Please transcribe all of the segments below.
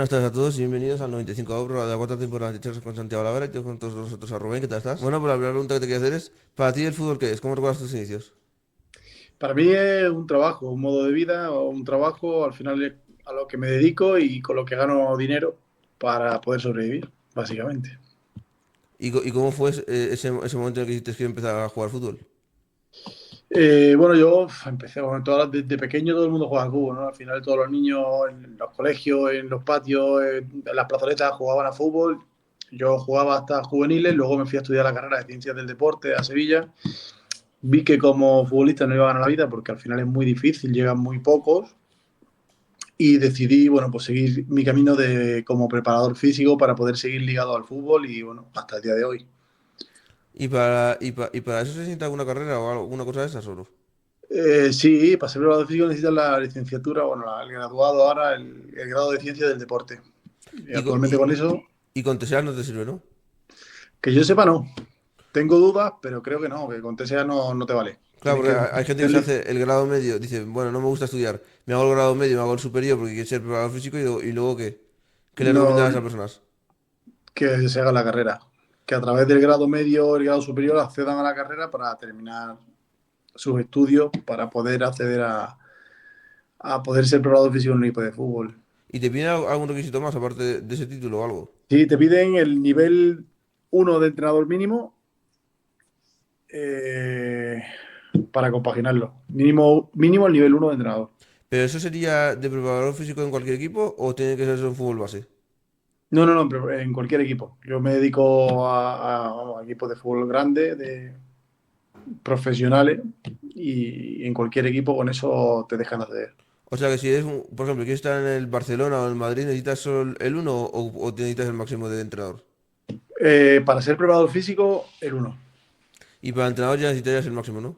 Buenas tardes a todos y bienvenidos al 95 programa de la cuarta temporada de Charlas con Santiago Lavera y tengo con todos nosotros a Rubén, ¿qué tal estás? Bueno, pues la primera pregunta que te quiero hacer es, ¿para ti el fútbol qué es? ¿Cómo recuerdas tus inicios? Para mí es un trabajo, un modo de vida o un trabajo, al final es a lo que me dedico y con lo que gano dinero para poder sobrevivir, básicamente. ¿Y cómo fue ese momento en el que dijiste que empezar a jugar fútbol? Bueno, yo empecé, bueno, desde pequeño todo el mundo juega al fútbol, ¿no? Al final todos los niños en los colegios, en los patios, en las plazoletas jugaban a fútbol. Yo jugaba hasta juveniles, luego me fui a estudiar la carrera de Ciencias del Deporte a Sevilla. Vi que como futbolista no iba a ganar la vida porque al final es muy difícil, llegan muy pocos y decidí, bueno, pues seguir mi camino como preparador físico para poder seguir ligado al fútbol y, bueno, hasta el día de hoy. ¿Y para eso se necesita alguna carrera o alguna cosa de esas solo? Sí, para ser preparador físico necesitas la licenciatura, bueno, el graduado ahora, el grado de ciencia del deporte. Y Y, co- actualmente y, con eso, y con TSEA no te sirve, ¿no? que yo sepa, no. Tengo dudas, pero creo que no, que con TSA no te vale. Claro, Tienes porque que hay gente que tener se hace el grado medio, dice, bueno, no me gusta estudiar, me hago el grado medio, me hago el superior porque quiero ser preparador físico y luego ¿qué? ¿Qué le recomiendas no, a esas personas? que se haga la carrera. Que a través del grado medio o el grado superior accedan a la carrera para terminar sus estudios, para poder acceder a poder ser preparador físico en un equipo de fútbol. ¿Y te piden algún requisito más aparte de ese título o algo? Sí, te piden el nivel uno de entrenador mínimo eh, para compaginarlo. Mínimo el nivel uno de entrenador. ¿Pero eso sería de preparador físico en cualquier equipo o tiene que ser solo en fútbol base? No, pero en cualquier equipo. Yo me dedico a equipos de fútbol grande, de profesionales, y en cualquier equipo con eso te dejan acceder. O sea que si eres, por ejemplo, quieres estar en el Barcelona o en el Madrid, ¿necesitas solo el uno o necesitas el máximo de entrenador? Para ser preparador físico, el uno. Y para entrenador ya necesitarías el máximo, ¿no?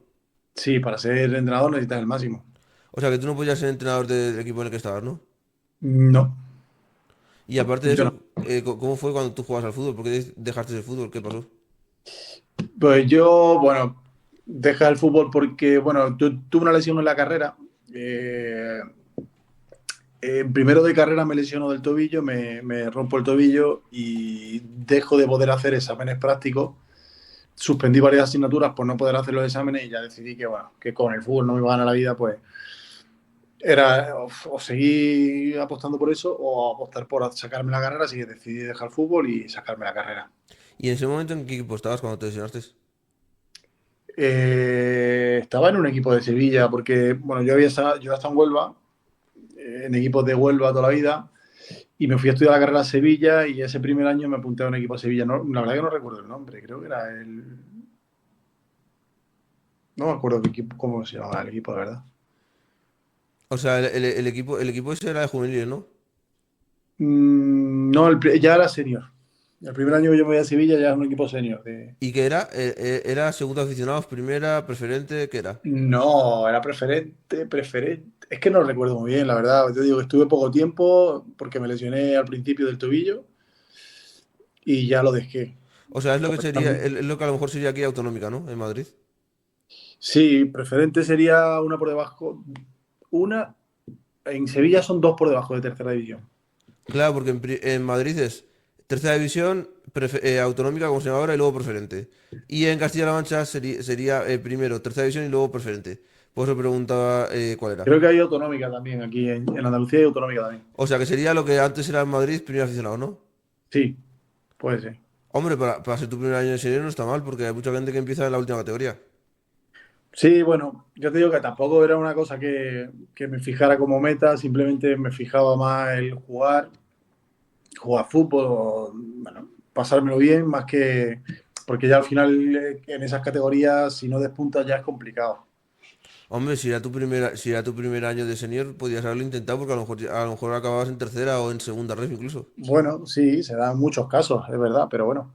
Sí, para ser entrenador necesitas el máximo. O sea que tú no podías ser entrenador del equipo en el que estabas, ¿no? No, Y aparte de yo no. eso, ¿cómo fue cuando tú jugabas al fútbol? ¿Por qué dejaste el fútbol? ¿Qué pasó? Pues yo, bueno, deja el fútbol porque, bueno, tuve una lesión en la carrera. Eh, en primero de carrera me lesiono del tobillo, me rompo el tobillo y dejo de poder hacer exámenes prácticos. Suspendí varias asignaturas por no poder hacer los exámenes y ya decidí que, bueno, que con el fútbol no me iba a ganar la vida, pues era o seguir apostando por eso o apostar por sacarme la carrera, así que decidí dejar el fútbol y sacarme la carrera. ¿Y en ese momento en qué equipo estabas cuando te lesionaste? Estaba en un equipo de Sevilla porque, bueno, yo estado en Huelva, en equipos de Huelva toda la vida, y me fui a estudiar la carrera a Sevilla y ese primer año me apunté a un equipo de Sevilla. No, la verdad que no recuerdo el nombre, creo que era el... No me acuerdo cómo se llamaba el equipo, la verdad. O sea, el equipo ese era de juveniles, ¿no? No, ya era senior. El primer año que yo me voy a Sevilla ya era un equipo senior. ¿Y qué era? ¿Era segundo aficionados, primera, preferente? ¿Qué era? No, era preferente. Es que no recuerdo muy bien, la verdad. Yo digo que estuve poco tiempo porque me lesioné al principio del tobillo y ya lo dejé. O sea, es lo que sería, También- es lo que a lo mejor sería aquí autonómica, ¿no? En Madrid. Sí, preferente sería una por debajo. Una, en Sevilla son dos por debajo de tercera división. Claro, porque en Madrid es tercera división, autonómica, como se llama ahora, y luego preferente. Y en Castilla-La Mancha sería primero tercera división y luego preferente. Por eso preguntaba cuál era. Creo que hay autonómica también aquí en Andalucía hay autonómica también. O sea, que sería lo que antes era en Madrid, primer aficionado, ¿no? Sí, puede ser. Hombre, para ser tu primer año de serie no está mal, porque hay mucha gente que empieza en la última categoría. Sí, bueno, yo te digo que tampoco era una cosa que me fijara como meta, simplemente me fijaba más el jugar fútbol, o, bueno, pasármelo bien, más que porque ya al final en esas categorías, si no despuntas ya es complicado. Hombre, si era tu primer año de senior, podías haberlo intentado, porque a lo mejor acababas en tercera o en segunda red incluso. Bueno, sí, se dan muchos casos, es verdad, pero bueno,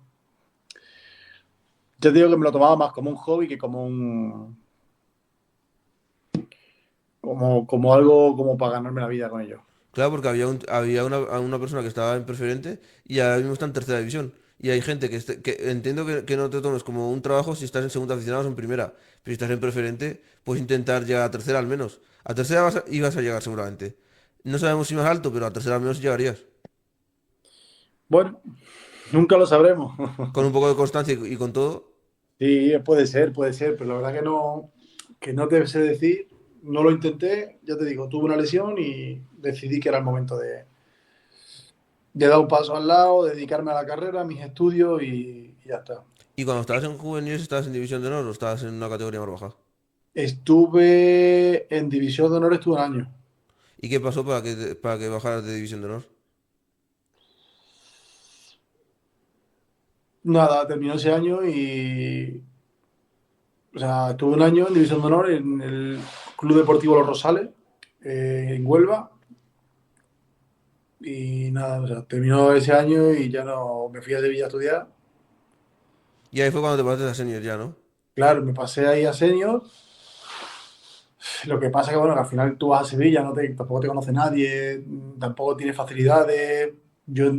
yo te digo que me lo tomaba más como un hobby que como algo como para ganarme la vida con ello. Claro, porque había una persona que estaba en preferente y ahora mismo está en tercera división. Y hay gente que entiendo que no te tomes como un trabajo si estás en segunda aficionado o en primera. Pero si estás en preferente, puedes intentar llegar a tercera al menos. A tercera ibas a llegar seguramente. No sabemos si más alto, pero a tercera al menos llegarías. Bueno, nunca lo sabremos. Con un poco de constancia y con todo. Sí, puede ser, pero la verdad que no te sé decir, no lo intenté, ya te digo, tuve una lesión y decidí que era el momento de dar un paso al lado, dedicarme a la carrera, a mis estudios y ya está. Y cuando estabas en juveniles, ¿estabas en división de honor o estabas en una categoría más baja? Estuve en División de Honor, estuve un año. ¿Y qué pasó para que bajaras de división de honor? Nada, terminó ese año o sea, estuve un año en División de Honor en el Club Deportivo Los Rosales, en Huelva, y nada, o sea, terminó ese año y ya no me fui a Sevilla a estudiar. Y ahí fue cuando te pasaste a senior ya, ¿no? Claro, me pasé ahí a senior. Lo que pasa que, bueno, que al final tú vas a Sevilla, tampoco te conoce nadie, tampoco tienes facilidades. Yo,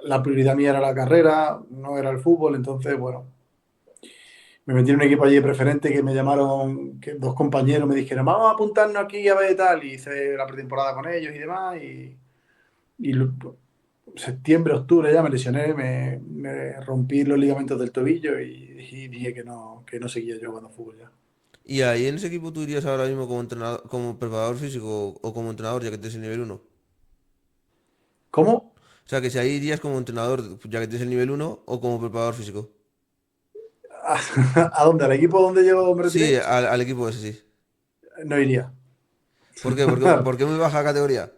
la prioridad mía era la carrera, no era el fútbol, entonces, bueno, me metí en un equipo allí de preferente que me llamaron, que dos compañeros me dijeron, vamos a apuntarnos aquí a ver tal, y hice la pretemporada con ellos y demás, y septiembre, octubre ya me lesioné, me rompí los ligamentos del tobillo y dije que no seguía yo jugando fútbol ya. Y ahí en ese equipo tú irías ahora mismo como entrenador, como preparador físico o como entrenador, ya que tienes el nivel uno. ¿Cómo? O sea, que si ahí irías como entrenador, ya que tienes el nivel uno o como preparador físico. ¿A dónde? ¿Al equipo donde yo me Sí, retiré? al equipo ese sí. No iría. ¿Por qué? Por qué muy baja categoría?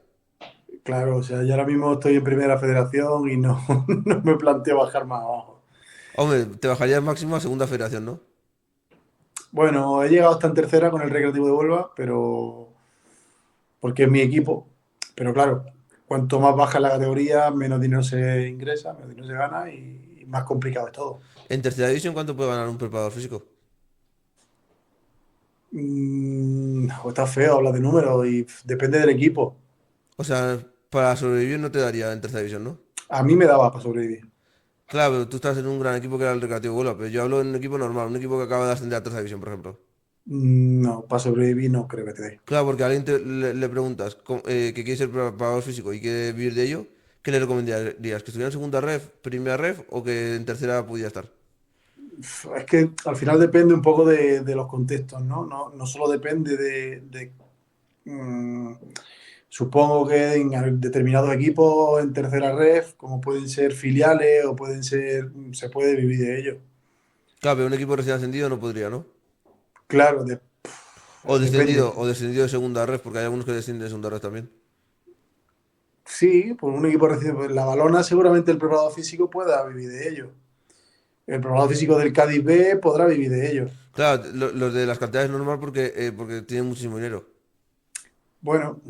Claro, o sea, yo ahora mismo estoy en primera federación y no, no me planteo bajar más abajo. Hombre, te bajarías máximo a segunda federación, ¿no? Bueno, he llegado hasta en tercera con el Recreativo de Huelva, pero porque es mi equipo. Pero claro, cuanto más baja la categoría, menos dinero se ingresa, menos dinero se gana y más complicado es todo. En tercera división, ¿cuánto puede ganar un preparador físico? Está feo hablar de números y depende del equipo. O sea, para sobrevivir no te daría en tercera división, ¿no? A mí me daba para sobrevivir. Claro, pero tú estás en un gran equipo que era el Recreativo Huelva, pero yo hablo en un equipo normal, un equipo que acaba de ascender a tercera división, por ejemplo. No, para sobrevivir no creo que te dé. Claro, porque a alguien le preguntas que quiere ser preparador físico y quiere vivir de ello, ¿qué le recomendarías? ¿Que estuviera en segunda ref, primera ref o que en tercera pudiera estar? Es que al final depende un poco de los contextos, ¿no? No, no solo depende mm, supongo que en determinados equipos en tercera ref, como pueden ser filiales o pueden ser, se puede vivir de ello. Claro, pero un equipo recién ascendido no podría, ¿no? Claro, depende. O descendido de segunda ref, porque hay algunos que descienden de segunda ref también. Sí, por un equipo recién, pues, la Balona seguramente el preparado físico pueda vivir de ello. El preparado físico del Cádiz B podrá vivir de ello. Claro, los de las cantidades es normal porque tienen muchísimo dinero. Bueno,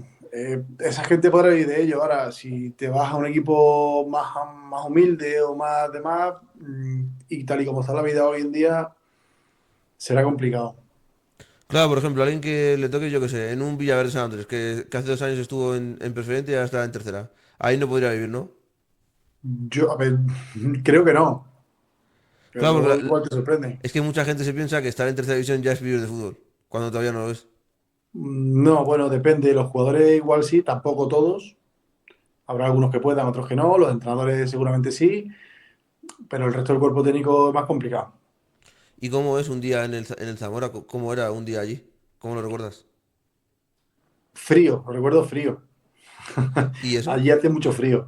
esa gente podrá vivir de ello. Ahora, si te vas a un equipo más humilde o más demás, y tal y como está la vida hoy en día, será complicado. Claro, por ejemplo, alguien que le toque, yo que sé, en un Villaverde San Andrés, que hace 2 años estuvo en preferente y ahora está en tercera. Ahí no podría vivir, ¿no? Yo, a ver, creo que no, pero Claro, luego igual te sorprende. es que mucha gente se piensa que estar en tercera división ya es vivir de fútbol, cuando todavía no lo es. No, bueno, depende. Los jugadores igual sí, tampoco todos. Habrá algunos que puedan, otros que no. Los entrenadores seguramente sí, pero el resto del cuerpo técnico es más complicado. ¿Y cómo es un día en el Zamora? ¿Cómo era un día allí? ¿Cómo lo recuerdas? Frío, lo recuerdo frío. ¿Y eso? Allí hace mucho frío.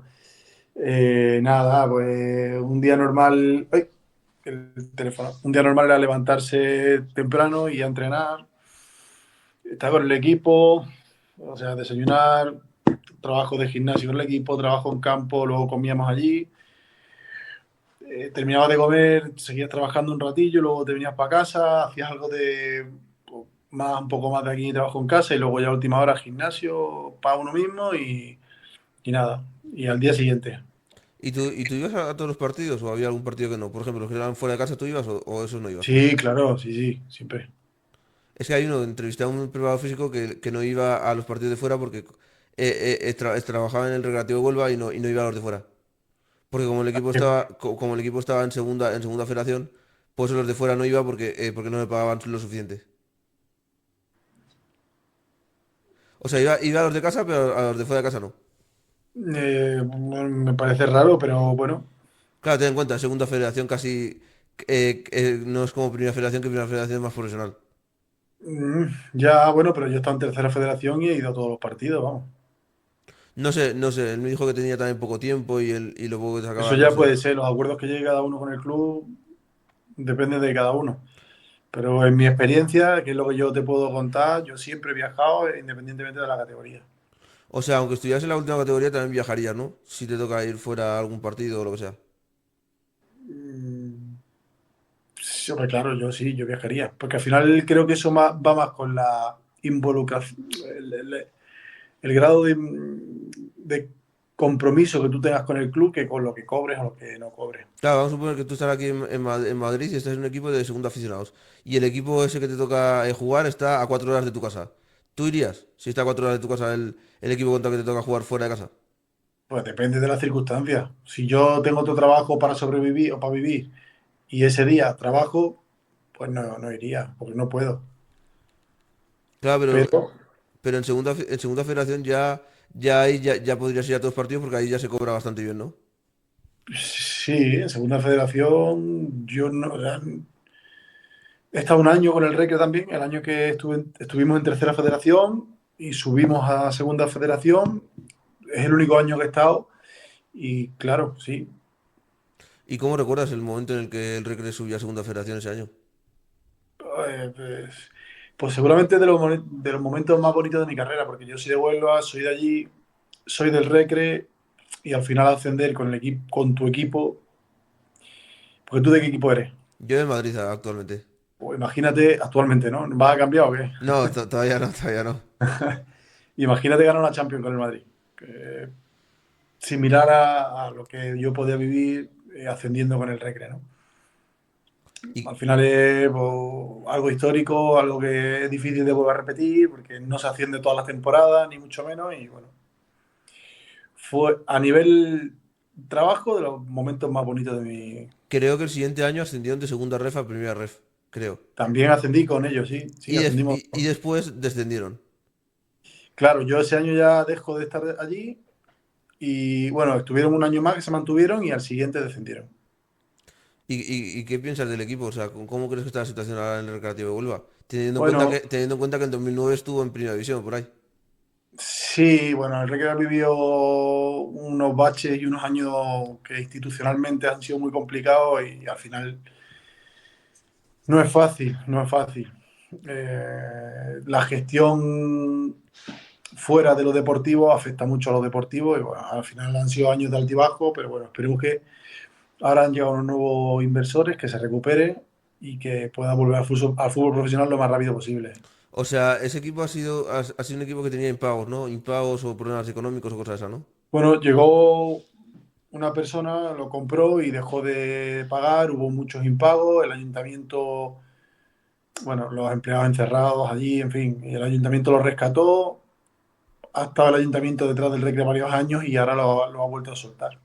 Nada, pues un día normal. ¡Ay! El teléfono. Un día normal era levantarse temprano y a entrenar. Estar con el equipo, o sea, desayunar, trabajo de gimnasio con el equipo, trabajo en campo, luego comíamos allí. Terminabas de comer, seguías trabajando un ratillo, luego te venías para casa, hacías algo de pues, un poco más de aquí trabajo en casa y luego ya a última hora gimnasio para uno mismo y nada. Y al día siguiente. Y tú ibas a todos los partidos o había algún partido que no? Por ejemplo, los que eran fuera de casa, ¿tú ibas o esos no ibas? Sí, claro, sí, sí, siempre. Es que hay uno, entrevisté a un preparador físico que no iba a los partidos de fuera porque trabajaba en el Recreativo de Huelva y no iba a los de fuera. Porque como el equipo estaba en segunda federación, pues los de fuera no iba porque no le pagaban lo suficiente. O sea, iba a los de casa, pero a los de fuera de casa no. Bueno, me parece raro, pero bueno. Claro, ten en cuenta, segunda federación casi no es como primera federación, que primera federación es más profesional. Ya, bueno, pero yo he estado en tercera federación y he ido a todos los partidos, vamos. No sé, no sé, él me dijo que tenía también poco tiempo y lo poco que Eso sacaba, no ya sé. puede ser, los acuerdos que llegue cada uno con el club depende de cada uno. Pero en mi experiencia, que es lo que yo te puedo contar, yo siempre he viajado independientemente de la categoría. O sea, aunque estuvieras en la última categoría, también viajarías, ¿no? Si te toca ir fuera a algún partido o lo que sea. Mm, sí, hombre, claro, yo sí, yo viajaría. Porque al final creo que eso va más con la involucración, el grado de compromiso que tú tengas con el club que con lo que cobres o lo que no cobres. Claro, vamos a suponer que tú estás aquí en Madrid y estás en un equipo de segunda aficionados. Y el equipo ese que te toca jugar está a 4 horas de tu casa. ¿Tú irías si está a 4 horas de tu casa el equipo contra el que te toca jugar fuera de casa? Pues depende de las circunstancias. Si yo tengo otro trabajo para sobrevivir o para vivir y ese día trabajo, pues no, no iría, porque no puedo. Claro, Pero pero en segunda federación ya ahí ya podrías ir a todos los partidos porque ahí ya se cobra bastante bien, ¿no? sí, en segunda federación yo no, o sea, he estado un año con el Recre también, el año que estuvimos en tercera federación y subimos a segunda federación. Es el único año que he estado y claro, sí. ¿Y cómo recuerdas el momento en el que el Recre subió a segunda federación ese año? Pues seguramente de los momentos más bonitos de mi carrera, porque yo soy de Huelva, soy de allí, soy del Recre y al final ascender con el equipo, con tu equipo, porque tú de qué equipo eres. Yo en Madrid actualmente. Pues imagínate actualmente, ¿no? ¿Vas a cambiar o qué? No, todavía no, todavía no. Imagínate ganar una Champions con el Madrid. Que similar a lo que yo podía vivir ascendiendo con el Recre, ¿no? Y, Al final es pues, algo histórico, algo que es difícil de volver a repetir, porque no se asciende todas las temporadas, ni mucho menos, y bueno, fue a nivel trabajo de los momentos más bonitos de mi... creo que el siguiente año ascendieron de segunda ref a primera ref, creo. También ascendí con ellos, sí, sí, ascendimos. Y después descendieron. Claro, yo ese año ya dejo de estar allí y bueno, estuvieron un año más que se mantuvieron y al siguiente descendieron. Y qué piensas del equipo? O sea, ¿cómo crees que está la situación ahora en el Recreativo de Huelva? Bueno, Teniendo en cuenta que en 2009 estuvo en primera división, por ahí. sí, bueno, el Recrear vivió unos baches y unos años que institucionalmente han sido muy complicados y al final no es fácil, no es fácil. La gestión fuera de lo deportivo afecta mucho a lo deportivo y bueno, al final han sido años de altibajo, pero bueno, esperemos que ahora han llegado unos nuevos inversores, que se recupere y que pueda volver al fútbol profesional lo más rápido posible. O sea, ese equipo ha sido un equipo que tenía impagos, ¿no? Impagos o problemas económicos o cosas así, ¿no? Bueno, llegó una persona, lo compró y dejó de pagar, hubo muchos impagos, el ayuntamiento, bueno, los empleados encerrados allí, en fin, y el ayuntamiento lo rescató, ha estado el ayuntamiento detrás del Recre varios años y ahora lo ha vuelto a soltar.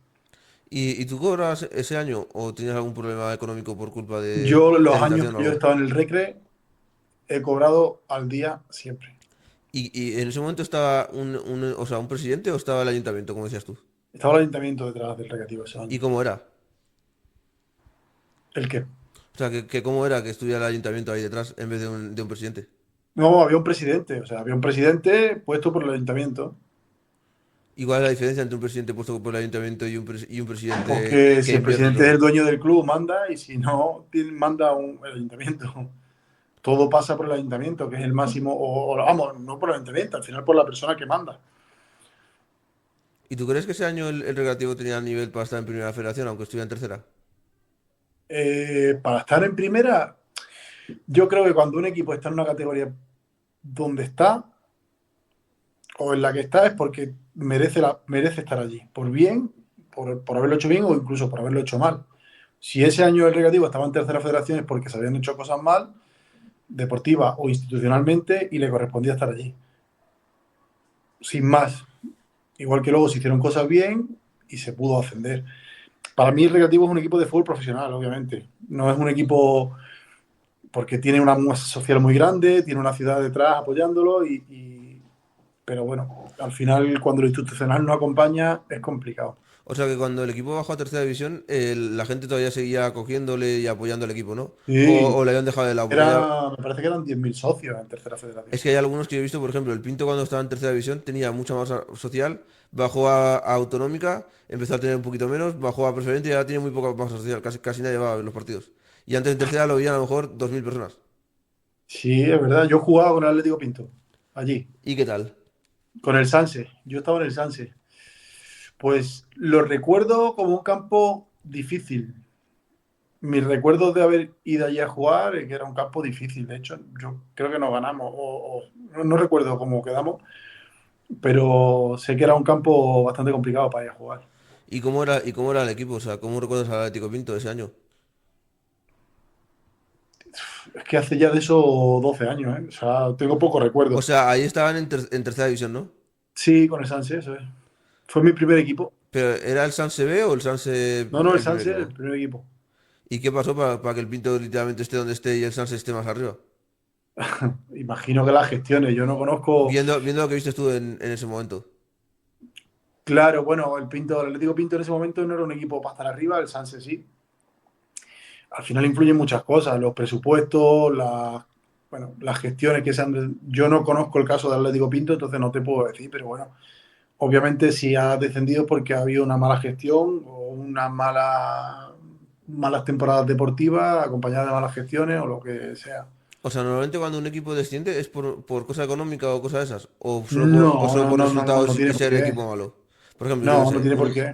Y tú cobras ese año o tenías algún problema económico por culpa Yo de los la años situación o que yo he algo? estado en el Recre he cobrado al día siempre. Y en ese momento estaba o sea, un presidente o estaba el ayuntamiento, como decías tú? Estaba el ayuntamiento detrás del recreativo ese ¿Y año. cómo era? ¿El qué? O sea, que cómo era que estuviera el ayuntamiento ahí detrás en vez de un presidente. No, había un presidente, o sea, había un presidente puesto por el ayuntamiento. ¿Y cuál es la diferencia entre un presidente puesto por el ayuntamiento y un presidente Porque que si el invierte presidente es solo? el dueño del club, manda, y si no, manda el ayuntamiento. Todo pasa por el ayuntamiento, que es el máximo, vamos, no por el ayuntamiento, al final por la persona que manda. ¿Y tú crees que ese año el Recreativo tenía nivel para estar en primera federación, aunque estuviera en tercera? Para estar en primera, yo creo que cuando un equipo está en una categoría donde está, o en la que está, es porque merece estar allí, por bien, por haberlo hecho bien o incluso por haberlo hecho mal. Si ese año el Recreativo estaba en tercera federación es porque se habían hecho cosas mal, deportiva o institucionalmente, y le correspondía estar allí. Sin más. Igual que luego se hicieron cosas bien y se pudo ascender. Para mí el Recreativo es un equipo de fútbol profesional, obviamente. No es un equipo porque tiene una masa social muy grande, tiene una ciudad detrás apoyándolo y pero bueno, al final cuando lo institucional no acompaña es complicado. O sea que cuando el equipo bajó a tercera división, la gente todavía seguía cogiéndole y apoyando al equipo, ¿no? O Sí, le habían dejado de lado, porque ya... me parece que eran 10.000 socios en tercera Es federación. que hay algunos que yo he visto, por ejemplo, el Pinto cuando estaba en tercera división tenía mucha masa social, bajó a autonómica, empezó a tener un poquito menos, bajó a preferente y ahora tiene muy poca masa social, casi nadie va a ver los partidos. Y antes en tercera lo veían a lo mejor 2.000 personas. Sí, es verdad, yo jugaba con el Atlético Pinto, allí, ¿Y qué tal? con el Sanse, yo estaba en el Sanse. Pues lo recuerdo como un campo difícil. Mis recuerdos de haber ido allí a jugar, que era un campo difícil. De hecho, yo creo que nos ganamos, no recuerdo cómo quedamos, pero sé que era un campo bastante complicado para ir a jugar. ¿Y cómo era el equipo? O sea, ¿cómo recuerdas al Atlético Pinto de ese año? Es que hace ya de eso 12 años, ¿eh? O sea, tengo poco O recuerdo. sea, ahí estaban en tercera división, ¿no? Sí, con el Sanse, eso es. Fue mi primer equipo. Pero ¿era el Sanse B o el Sanse No, no, el el primer Sanse, el equipo? primer equipo. ¿Y qué pasó para que el Pinto literalmente esté donde esté y el Sanse esté más arriba? Imagino que las gestiones, yo no conozco. Viendo lo que viste tú en ese momento. Claro, bueno, el Atlético Pinto en ese momento no era un equipo para estar arriba, el Sanse sí. Al final influyen muchas cosas, los presupuestos, bueno, las gestiones que se han. Yo no conozco el caso del Atlético Pinto, entonces no te puedo decir, pero bueno, obviamente si ha descendido porque ha habido una mala gestión o malas temporadas deportivas acompañadas de malas gestiones o lo que sea. O sea, normalmente cuando un equipo desciende es por cosa económica o cosa de esas. O No, solo no, por no, no, no, resultados no y tiene por ser qué. equipo malo. Por ejemplo, yo que No, no sé, tiene por qué.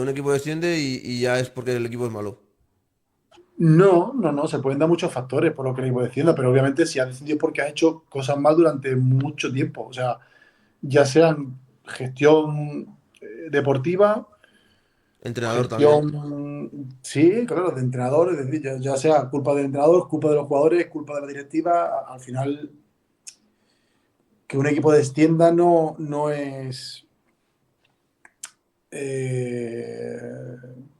un equipo desciende y ya es porque el equipo es malo. No, no, no, se pueden dar muchos factores por lo que le iba diciendo, pero obviamente si ha decidido porque ha hecho cosas mal durante mucho tiempo, o sea, ya sean gestión deportiva, Entrenador también. gestión, sí, claro, de entrenador, es decir, ya sea culpa del entrenador, culpa de los jugadores, culpa de la directiva, al final que un equipo descienda no es, eh,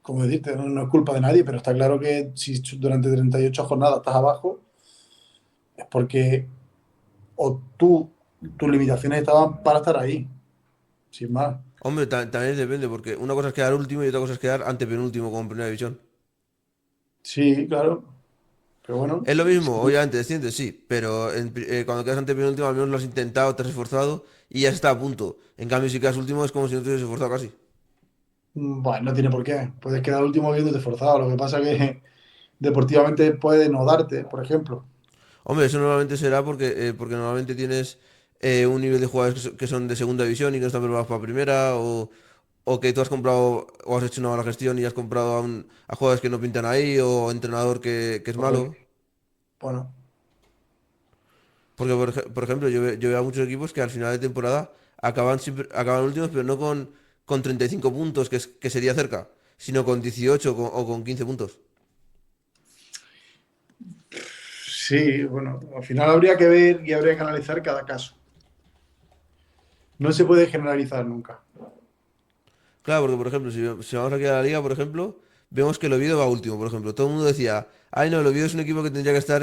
como decirte, no es culpa de nadie, pero está claro que si durante 38 jornadas estás abajo, es porque o tus limitaciones estaban para estar ahí, sin más. Hombre, también depende, porque una cosa es quedar último y otra cosa es quedar antepenúltimo como en primera división. Sí, claro, pero bueno, Es lo mismo, obviamente, desciendes, sí, pero cuando quedas antepenúltimo al menos lo has intentado, te has esforzado y ya está a punto. En cambio, si quedas último es como si no te hubieses esforzado casi. bueno, no tiene por qué. Puedes quedar último viéndote forzado. Lo que pasa es que deportivamente puede no darte, por ejemplo. Hombre, eso normalmente será porque normalmente tienes un nivel de jugadores que son de segunda división y que no están preparados para primera, o que tú has comprado o has hecho una mala gestión y has comprado a jugadores que no pintan ahí, o entrenador que es malo. Correcto. Bueno, Porque, por ejemplo, yo veo a muchos equipos que al final de temporada acaban últimos, pero no con 35 puntos, que sería cerca, sino con 18 o con 15 puntos. sí, bueno, al final habría que ver y habría que analizar cada caso. No se puede generalizar nunca. Claro, porque por ejemplo, si vamos aquí a la liga, por ejemplo, vemos que el Oviedo va último, por ejemplo. Todo el mundo decía, ay no, el Oviedo es un equipo que tendría que estar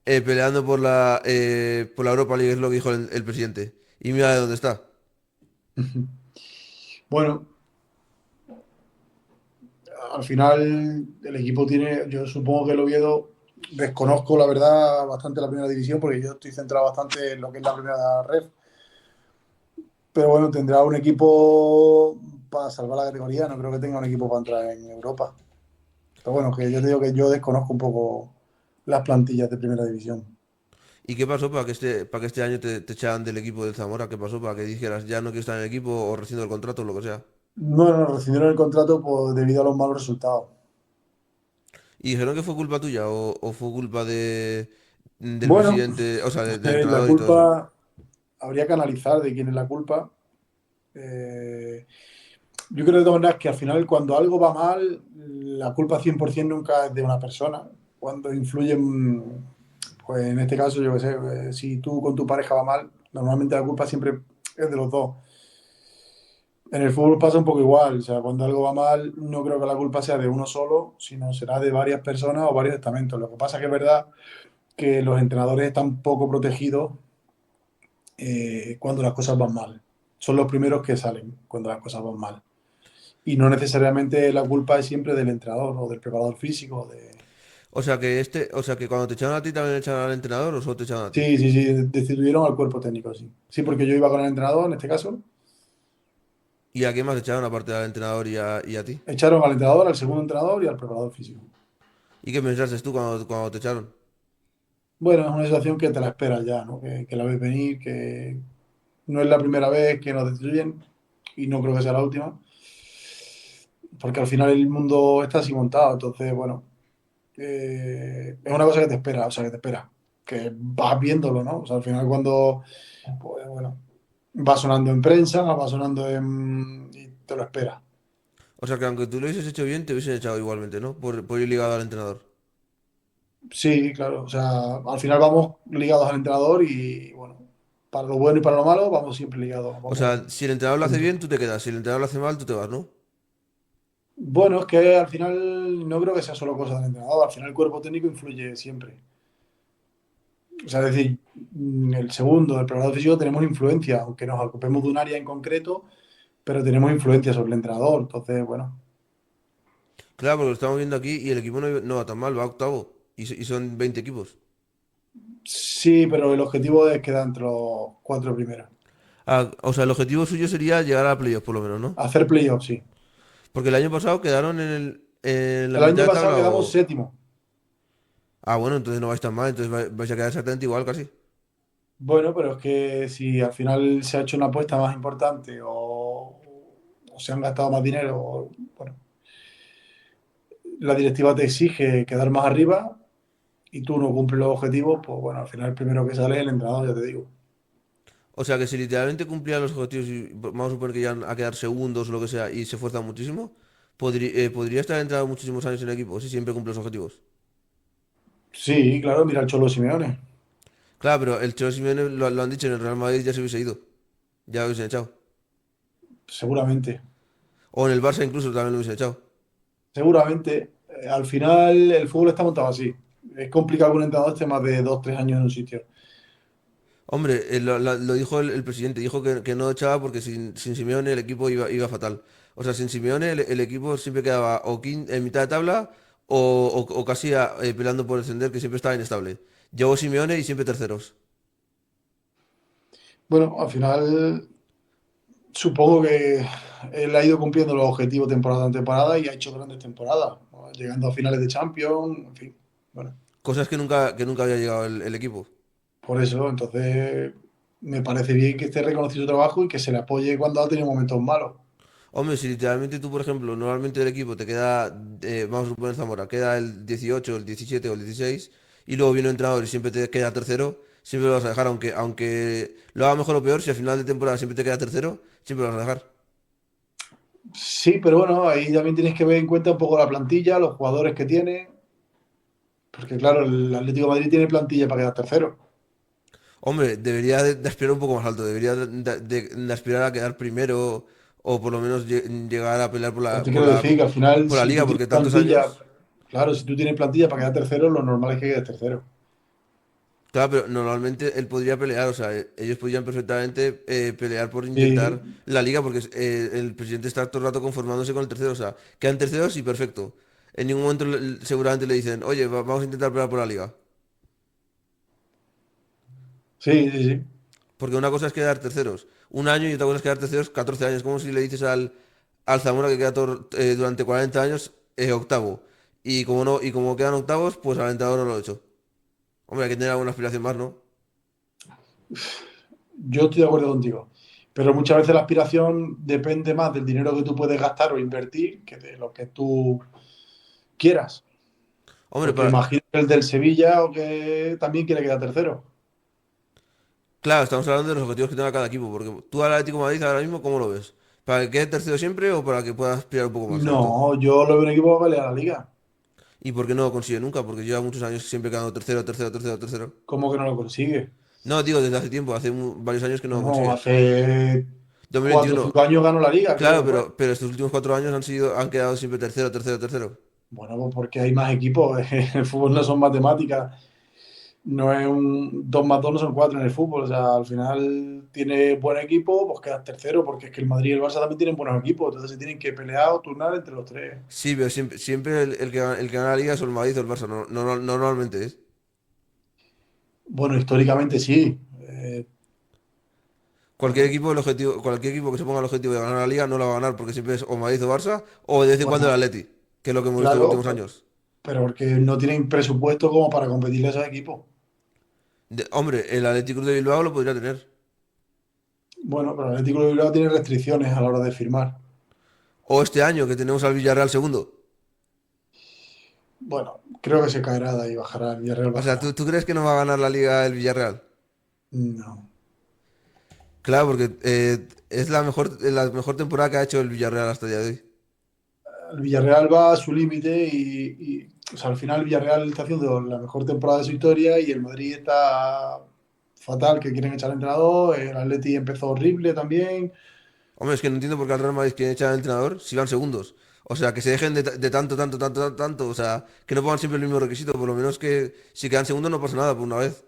peleando por la Europa League, es lo que dijo el presidente. Y mira de dónde está. Bueno, al final el equipo tiene, yo supongo que el Oviedo, desconozco la verdad bastante la primera división porque yo estoy centrado bastante en lo que es la primera red, pero bueno, tendrá un equipo para salvar la categoría, no creo que tenga un equipo para entrar en Europa. Pero bueno, que yo te digo que yo desconozco un poco las plantillas de primera división. ¿Y qué pasó para que este año te echaran del equipo del Zamora? ¿Qué pasó para que dijeras, ya no quiero estar en el equipo o rescindo el contrato o lo que sea? No, no, rescindieron el contrato debido a los malos resultados. ¿Y dijeron que fue culpa tuya o fue culpa del Bueno, presidente, o sea, del la entrenador y todo eso? culpa habría que analizar de quién es la culpa. Eh, yo creo de todas maneras que al final cuando algo va mal, la culpa 100% nunca es de una persona. Cuando influyen, pues en este caso, yo qué sé, si tú con tu pareja va mal, normalmente la culpa siempre es de los dos. En el fútbol pasa un poco igual, o sea, cuando algo va mal, no creo que la culpa sea de uno solo, sino será de varias personas o varios estamentos. Lo que pasa que es verdad que los entrenadores están poco protegidos cuando las cosas van mal. Son los primeros que salen cuando las cosas van mal. Y no necesariamente la culpa es siempre del entrenador o del preparador físico. O sea que cuando te echaron a ti también echaron al entrenador o solo te echaron a ti. Sí, sí, sí, destituyeron al cuerpo técnico, sí. Sí, porque yo iba con el entrenador en este caso. ¿Y a quién más echaron aparte del entrenador y a ti? Echaron al entrenador, al segundo entrenador y al preparador físico. ¿Y qué pensaste tú cuando te echaron? Bueno, es una situación que te la esperas ya, ¿no? Que la ves venir, que no es la primera vez que nos destituyen y no creo que sea la última, porque al final el mundo está así montado, entonces, bueno, es una cosa que te espera, o sea, que te espera, que vas viéndolo, ¿no? O sea, al final cuando, pues, bueno, va sonando en prensa, va sonando en... y te lo esperas. O sea que aunque tú lo hubieses hecho bien, te hubiesen echado igualmente, ¿no? Por ir ligado al entrenador. Sí, claro, o sea, al final vamos ligados al entrenador y, bueno, para lo bueno y para lo malo vamos siempre ligados, O vamos sea, si el entrenador lo hace juntos. bien, tú te quedas. Si el entrenador lo hace mal, tú te vas, ¿no? Bueno, es que al final no creo que sea solo cosa del entrenador, al final el cuerpo técnico influye siempre. O sea, es decir, el segundo, el preparador físico, tenemos influencia, aunque nos ocupemos de un área en concreto, pero tenemos influencia sobre el entrenador. Entonces, bueno, Claro, porque lo estamos viendo aquí y el equipo no va tan mal, va octavo. Y son 20 equipos. sí, pero el objetivo es quedar entre los cuatro primeros. Ah, o sea, el objetivo suyo sería llegar a playoff, por lo menos, ¿no? Hacer playoffs, sí. Porque el año pasado quedaron en la El mitad año de pasado tabla quedamos o... séptimo. Ah, bueno, entonces no vais tan mal, entonces vais a quedar exactamente igual casi. Bueno, pero es que si al final se ha hecho una apuesta más importante o se han gastado más dinero, bueno, la directiva te exige quedar más arriba y tú no cumples los objetivos, pues bueno, al final el primero que sale es el entrenador, ya te digo. O sea que si literalmente cumplían los objetivos y vamos a suponer que llegan a quedar segundos o lo que sea y se esfuerzan muchísimo, podría estar entrado muchísimos años en el equipo si siempre cumple los objetivos. Sí, claro, mira el Cholo Simeone, Claro, pero el Cholo Simeone lo han dicho en el Real Madrid ya se hubiese ido. Ya lo hubiesen echado. seguramente. O en el Barça incluso también lo hubiesen echado. Seguramente, al final el fútbol está montado así. Es complicado que un entrenador esté más de 2, 3 años en un sitio. Hombre, lo dijo el presidente, dijo que no echaba porque sin Simeone el equipo iba fatal. O sea, sin Simeone el equipo siempre quedaba en mitad de tabla o casi peleando por descender, que siempre estaba inestable. Llegó Simeone y siempre terceros. Bueno, al final supongo que él ha ido cumpliendo los objetivos temporada tras temporada y ha hecho grandes temporadas, ¿no? Llegando a finales de Champions, en fin. Bueno, Cosas que nunca había llegado el equipo. por eso, entonces me parece bien que esté reconocido su trabajo y que se le apoye cuando ha tenido momentos malos. Hombre, si literalmente tú, por ejemplo, normalmente el equipo te queda, vamos a suponer Zamora, queda el 18, el 17 o el 16, y luego viene un entrenador y siempre te queda tercero, siempre lo vas a dejar, aunque lo haga mejor o peor, si al final de temporada siempre te queda tercero, siempre lo vas a dejar. Sí, pero bueno, ahí también tienes que ver en cuenta un poco la plantilla, los jugadores que tiene, porque claro, el Atlético de Madrid tiene plantilla para quedar tercero. Hombre, debería de aspirar un poco más alto, debería de aspirar a quedar primero o por lo menos llegar a pelear Pero te quiero decir que al final, por la si tú liga, tienes porque tantos plantilla, años... claro, si tú tienes plantilla para quedar tercero, lo normal es que quedes tercero. Claro, pero normalmente él podría pelear, o sea, ellos podrían perfectamente pelear por Sí, intentar la liga, porque el presidente está todo el rato conformándose con el tercero, o sea, quedan terceros y perfecto. En ningún momento seguramente le dicen, oye, vamos a intentar pelear por la liga. sí, sí, sí. Porque una cosa es quedar terceros un año y otra cosa es quedar terceros 14 años. Como si le dices al Zamora que queda durante 40 años octavo. Y como no, y como quedan octavos, pues al entrenador no lo he hecho. Hombre, hay que tener alguna aspiración más, ¿no? Yo estoy de acuerdo contigo. Pero muchas veces la aspiración depende más del dinero que tú puedes gastar o invertir que de lo que tú quieras. Hombre, Porque imagino que el del Sevilla o que también quiere quedar tercero. claro, estamos hablando de los objetivos que tenga cada equipo, porque tú al Atlético de Madrid ahora mismo, ¿cómo lo ves? ¿Para que quede tercero siempre o para que pueda aspirar un poco más alto? No, yo lo veo un equipo para pelear la liga. ¿Y por qué no lo consigue nunca? Porque lleva muchos años siempre quedando tercero, tercero, tercero, tercero. ¿Cómo que no lo consigue? No, digo desde hace tiempo, hace varios años que no lo No, consigue. hace 4 o 5 2021, años ganó la liga, creo claro, que fue. pero estos últimos 4 años han quedado siempre tercero, tercero, tercero. Bueno, pues porque hay más equipos. El fútbol no son matemáticas. No es un 2 más 2 no son 4 en el fútbol. O sea, al final tiene buen equipo, pues quedas tercero, porque es que el Madrid y el Barça también tienen buenos equipos, entonces se tienen que pelear o turnar entre los tres. Sí, pero siempre el que gana la liga es o el Madrid o el Barça, normalmente es. Bueno, históricamente sí. Cualquier equipo que se ponga el objetivo de ganar la liga no la va a ganar porque siempre es o Madrid o Barça o de vez en cuando el Bueno, Atleti, que es lo que hemos visto en los claro, últimos años. pero porque no tienen presupuesto como para competirle a esos equipos. Hombre, el Atlético de Bilbao lo podría tener. Bueno, pero el Atlético de Bilbao tiene restricciones a la hora de firmar. O este año que tenemos al Villarreal segundo. Bueno, creo que se caerá de ahí, bajará, el Villarreal O sea, bajará. ¿tú crees que no va a ganar la liga el Villarreal? No. Claro, porque es la mejor temporada que ha hecho el Villarreal hasta el día de hoy. El Villarreal va a su límite o sea, al final el Villarreal está haciendo la mejor temporada de su historia y el Madrid está fatal, que quieren echar al entrenador, el Atleti empezó horrible también. Hombre, es que no entiendo por qué al Real Madrid quiere echar al entrenador si van segundos. O sea, que se dejen de tanto. O sea, que no pongan siempre el mismo requisito. Por lo menos que si quedan segundos no pasa nada por una vez.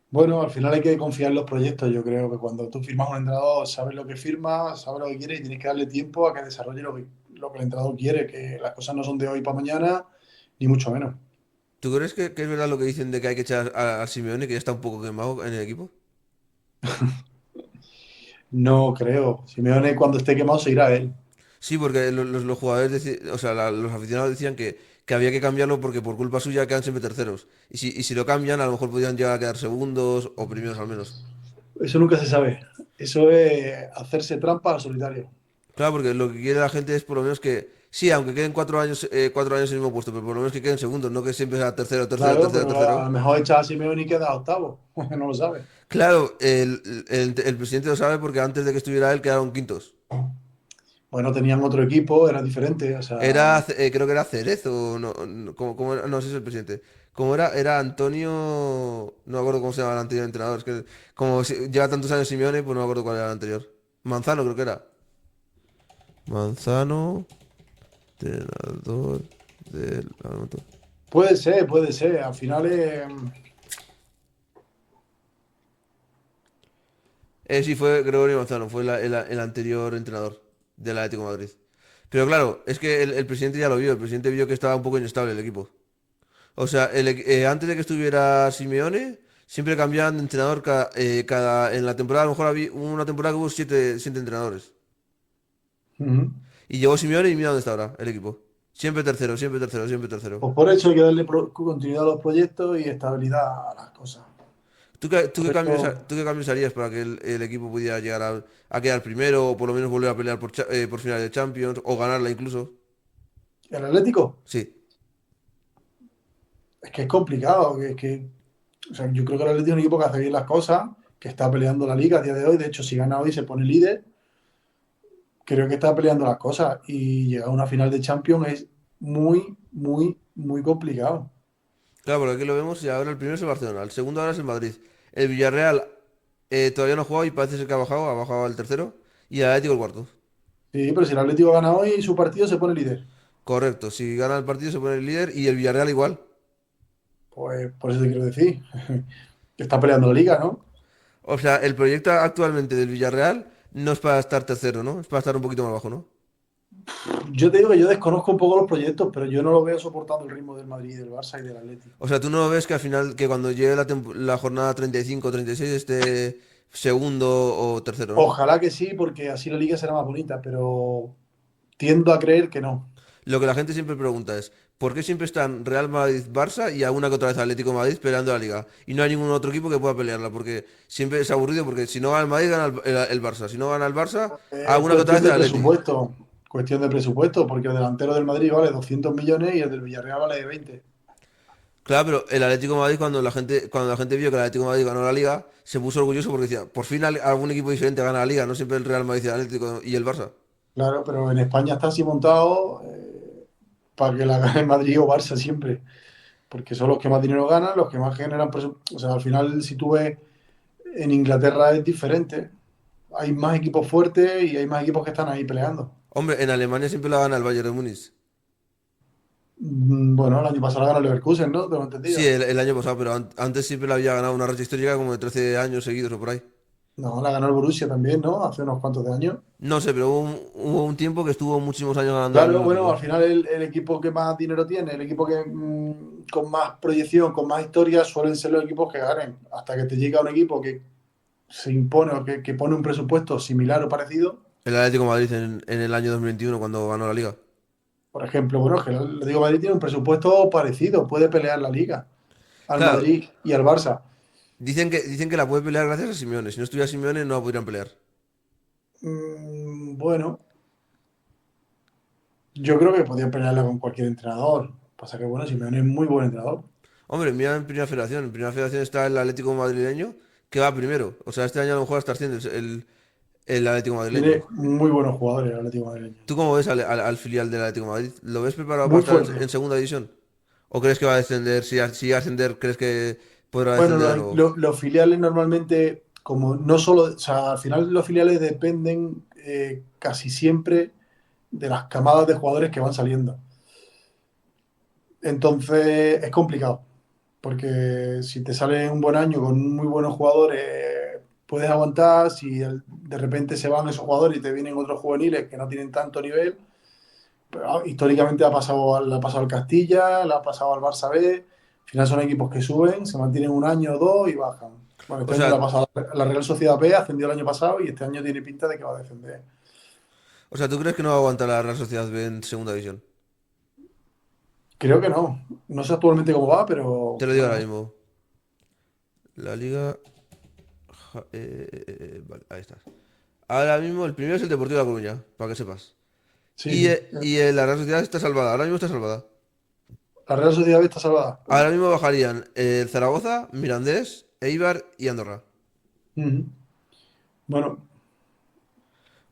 Bueno, al final hay que confiar en los proyectos. Yo creo que cuando tú firmas un entrenador, sabes lo que firmas, sabes lo que quiere y tienes que darle tiempo a que desarrolle lo que el entrenador quiere, que las cosas no son de hoy para mañana, ni mucho menos. ¿Tú crees que es verdad lo que dicen de que hay que echar a Simeone, que ya está un poco quemado en el equipo? No creo. Simeone cuando esté quemado se irá él. Sí, porque los jugadores, o sea, los aficionados decían que había que cambiarlo porque por culpa suya quedan siempre terceros. Y si lo cambian, a lo mejor podrían llegar a quedar segundos o primeros al menos. Eso nunca se sabe. Eso es hacerse trampa al solitario. Claro, porque lo que quiere la gente es por lo menos que, sí, aunque queden 4 años en el mismo puesto, pero por lo menos que queden segundos, no que siempre sea tercero, tercero, Claro, tercero, pero a tercero. lo mejor echa a Simeone y queda octavo. No lo sabe. Claro, el presidente lo sabe porque antes de que estuviera él quedaron quintos. Bueno, tenían otro equipo, era diferente. O sea, Creo que era Cerezo, no, ¿cómo era? No sé si es el presidente. ¿Cómo era? Era Antonio, no me acuerdo cómo se llama el anterior entrenador, es que como lleva tantos años Simeone, pues no me acuerdo cuál era el anterior. Manzano creo que era. Manzano, entrenador del... puede ser. Al final Sí, fue Gregorio Manzano, fue el anterior entrenador del Atlético de Madrid. Pero claro, es que el presidente ya lo vio, el presidente vio que estaba un poco inestable el equipo. O sea, antes de que estuviera Simeone, siempre cambiaban de entrenador en la temporada, a lo mejor había una temporada que hubo siete entrenadores. ujú. Y llegó Simeone y mira dónde está ahora el equipo. Siempre tercero, siempre tercero, siempre tercero. Pues por eso hay que darle continuidad a los proyectos y estabilidad a las cosas. ¿Tú Por qué cambios, eso, tú qué cambios harías para que el equipo pudiera llegar a quedar primero o por lo menos volver a pelear por final de Champions o ganarla incluso? el Atlético, Sí. es que es complicado. O sea, yo creo que el Atlético es un equipo que hace bien las cosas, que está peleando la liga a día de hoy. De hecho, si gana hoy se pone líder. Creo que está peleando las cosas y llegar a una final de Champions es muy, muy, muy complicado. Claro, porque aquí lo vemos y ahora el primero es el Barcelona, el segundo ahora es el Madrid. El Villarreal todavía no ha jugado y parece ser que ha bajado al tercero. Y el Atlético el cuarto. Sí, pero si el Atlético gana hoy, su partido se pone líder. Correcto, si gana el partido se pone el líder y el Villarreal igual. Pues por eso te quiero decir. Que está peleando la liga, ¿no? O sea, el proyecto actualmente del Villarreal no es para estar tercero, ¿no? Es para estar un poquito más bajo, ¿no? Yo te digo que yo desconozco un poco los proyectos, pero yo no lo veo soportando el ritmo del Madrid, del Barça y del Atlético. O sea, tú no ves que al final, que cuando llegue la jornada 35 o 36 esté segundo o tercero, ¿no? Ojalá que sí, porque así la liga será más bonita, pero tiendo a creer que no. Lo que la gente siempre pregunta es, ¿por qué siempre están Real Madrid-Barça y alguna que otra vez Atlético de Madrid peleando la liga? Y no hay ningún otro equipo que pueda pelearla, porque siempre es aburrido, porque si no gana el Madrid, gana el Barça. Si no gana el Barça, alguna que otra Cuestión vez el de Atleti. presupuesto. Cuestión de presupuesto, porque el delantero del Madrid vale 200 millones y el del Villarreal vale 20. Claro, pero el Atlético de Madrid, cuando la gente vio que el Atlético de Madrid ganó la liga, se puso orgulloso porque decía, por fin algún equipo diferente gana la liga, no siempre el Real Madrid, el Atlético y el Barça. Claro, pero en España está así montado para que la gane Madrid o Barça siempre, porque son los que más dinero ganan, los que más generan presupuesto. O sea, al final, si tú ves, en Inglaterra es diferente. Hay más equipos fuertes y hay más equipos que están ahí peleando. Hombre, en Alemania siempre la gana el Bayern de Múnich. Bueno, el año pasado ganó el Leverkusen, ¿no? Tengo Sí, entendido. el año pasado, pero antes siempre le había ganado una racha histórica como de 13 años seguidos o por ahí. No, la ganó el Borussia también, ¿no? Hace unos cuantos de años. No sé, pero hubo un tiempo que estuvo muchísimos años ganando el Claro, mismo bueno, al equipo. final el equipo que más dinero tiene, el equipo que con más proyección, con más historia, suelen ser los equipos que ganen. Hasta que te llega un equipo que se impone o que pone un presupuesto similar o parecido. El Atlético de Madrid en el año 2021 cuando ganó la Liga. Por ejemplo, bueno, que el Atlético de Madrid tiene un presupuesto parecido, puede pelear la Liga al Claro, Madrid y al Barça. dicen que la puede pelear gracias a Simeone. Si no estuviera Simeone no la podrían pelear. Bueno, yo creo que podía pelearla con cualquier entrenador. Pasa que, bueno, Simeone es muy buen entrenador. Hombre, mira en Primera Federación. En Primera Federación está el Atlético madrileño que va primero. O sea, este año a lo mejor hasta asciende el Atlético madrileño. Tiene muy buenos jugadores el Atlético madrileño. ¿Tú cómo ves al filial del Atlético de Madrid? ¿Lo ves preparado para Muy estar fuerte. en segunda división? ¿O crees que va a descender? Si va a ascender, ¿crees que podrá Bueno, descender de nuevo? los filiales normalmente, como no solo, o sea, al final los filiales dependen casi siempre de las camadas de jugadores que van saliendo. Entonces es complicado, porque si te sale un buen año con muy buenos jugadores, puedes aguantar. Si de repente se van esos jugadores y te vienen otros juveniles que no tienen tanto nivel, pero, históricamente le ha pasado al Castilla, le ha pasado al Barça B. Al final son equipos que suben, se mantienen un año o dos y bajan. Bueno, O este año le ha sea, pasado a la Real Sociedad B, ascendió el año pasado y este año tiene pinta de que va a descender. ¿Tú crees que no va a aguantar la Real Sociedad B en segunda división? Creo que no. No sé actualmente cómo va, Te pero lo digo bueno, ahora no sé. mismo. La Liga... vale, ahí estás. Ahora mismo el primero es el Deportivo de La Coruña, para que sepas. Sí, sí. La Real Sociedad está salvada, ahora mismo está salvada. La Real Sociedad B está salvada. Ahora mismo bajarían el Zaragoza, Mirandés, Eibar y Andorra. Ujú. Bueno,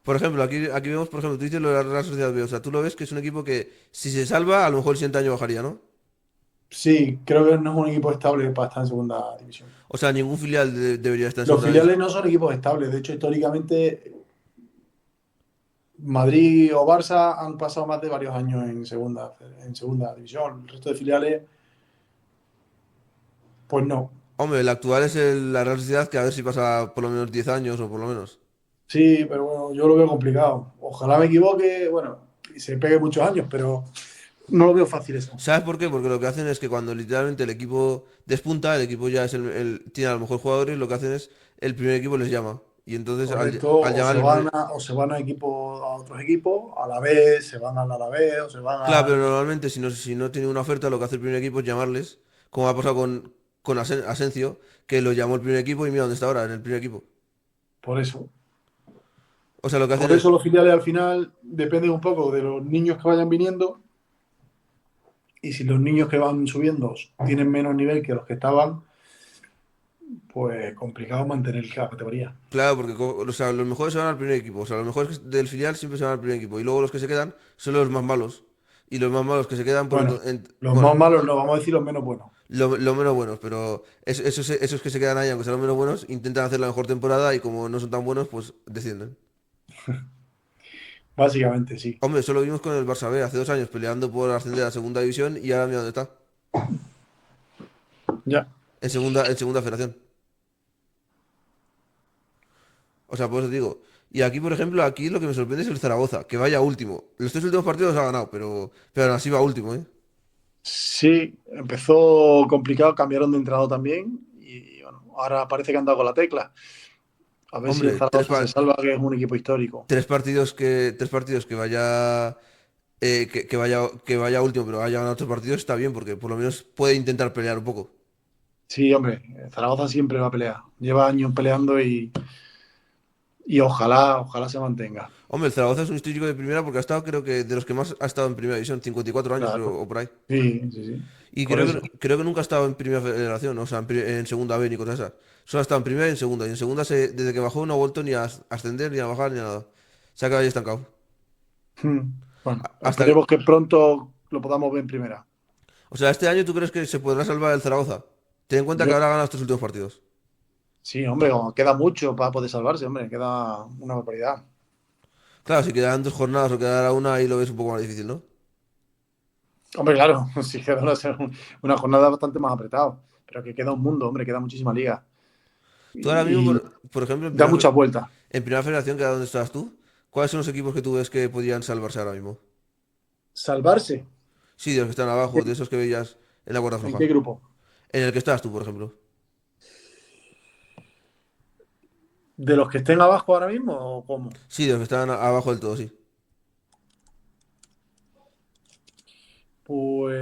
Por ejemplo, aquí vemos, por ejemplo, tú dices lo de la Real Sociedad B. O sea, tú lo ves que es un equipo que si se salva, a lo mejor el siguiente año bajaría, ¿no? sí, creo que no es un equipo estable para estar en segunda división. O sea, ningún filial debería estar en Los segunda división. filiales no son equipos estables. De hecho, históricamente, Madrid o Barça han pasado más de varios años en segunda división. El resto de filiales, pues no. Hombre, el actual es la Real Sociedad, que a ver si pasa por lo menos 10 años o por lo menos. Sí, pero bueno, yo lo veo complicado. Ojalá me equivoque, bueno, y se pegue muchos años, pero no lo veo fácil eso. ¿Sabes por qué? Porque lo que hacen es que cuando literalmente el equipo despunta, el equipo ya es tiene a lo mejor jugadores, lo que hacen es el primer equipo les llama. Y entonces Correcto, al llamar el primer... o se van a equipos, a otros equipos, a la vez, se van al Alavés, o se van Claro, pero al. normalmente si no tiene una oferta, lo que hace el primer equipo es llamarles, como ha pasado con Asencio, que lo llamó el primer equipo y mira dónde está ahora, en el primer equipo. Por eso. O sea, lo que hacen Por eso es, los filiales al final dependen un poco de los niños que vayan viniendo, y si los niños que van subiendo tienen menos nivel que los que estaban, pues complicado mantener la categoría. claro, porque o sea, los mejores se van al primer equipo. O sea, los mejores del filial siempre se van al primer equipo. Y luego los que se quedan son los más malos. Y los más malos que se quedan, pues Bueno, los bueno, más malos no, vamos a decir los menos buenos. lo menos buenos. Pero esos que se quedan ahí, aunque sean los menos buenos, intentan hacer la mejor temporada y como no son tan buenos, pues descienden. Básicamente, sí. Hombre, eso lo vimos con el Barça B hace 2 años peleando por ascender a segunda división y ahora mira dónde está. Ya. En segunda federación. O sea, por eso te digo. Y aquí, por ejemplo, aquí lo que me sorprende es el Zaragoza, que vaya último. Los 3 últimos partidos los ha ganado, pero aún así va último, ¿eh? Sí, empezó complicado, cambiaron de entrenador también y bueno, ahora parece que han dado con la tecla. A ver si el Hombre, Zaragoza se salva, que es un equipo histórico. 3 partidos que vaya, que vaya último, pero haya ganado 3 partidos, está bien, porque por lo menos puede intentar pelear un poco. Sí, hombre, el Zaragoza siempre va a pelear. Lleva años peleando y ojalá se mantenga. Hombre, el Zaragoza es un histórico de primera porque ha estado, creo que, de los que más ha estado en primera división, 54 años, creo, Claro. o por ahí. Sí, sí, sí. Y Por eso. creo que nunca ha estado en primera federación, o sea, en segunda B ni cosas esas. Solo ha estado en primera y en segunda. Y en segunda, desde que bajó, no ha vuelto ni a ascender, ni a bajar, ni a nada. Se ha quedado ahí estancado. Bueno, Hasta que, esperemos que pronto lo podamos ver en primera. o sea, este año tú crees que se podrá salvar el Zaragoza. Ten en cuenta que Yo, ahora gana estos últimos partidos. sí, hombre, queda mucho para poder salvarse, hombre, queda una barbaridad. Claro, si quedan 2 jornadas o quedará una, ahí lo ves un poco más difícil, ¿no? Hombre, claro, sí queda una jornada bastante más apretada, pero que queda un mundo, hombre, queda muchísima liga. Tú ahora mismo, Y por ejemplo, da muchas vueltas. en primera federación, que era donde estás tú, ¿cuáles son los equipos que tú ves que podrían salvarse ahora mismo? Salvarse. Sí, de los que están abajo, de esos que veías en la cuerda ¿En floja. qué grupo? En el que estás tú, por ejemplo. ¿De los que estén abajo ahora mismo o cómo? Sí, de los que están abajo del todo, sí. Pues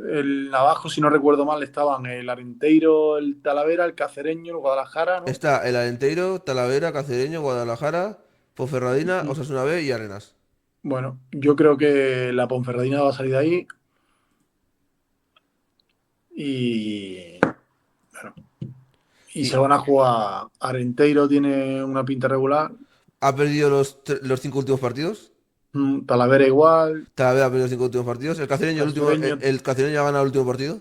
el abajo, si no recuerdo mal, estaban el Arenteiro, el Talavera, el Cacereño, el Guadalajara, ¿no? Está el Alenteiro, Talavera, Cacereño, Guadalajara, Ponferradina, Ujú. Osasuna B y Arenas. Bueno, yo creo que la Ponferradina va a salir de ahí y, y se Y van a jugar. Arenteiro tiene una pinta regular, ha perdido los 5 últimos partidos. Talavera igual, Talavera ha perdido los 5 últimos partidos. El Cacereño, el último, Cacereño el Cacereño ya ha ganado el último partido.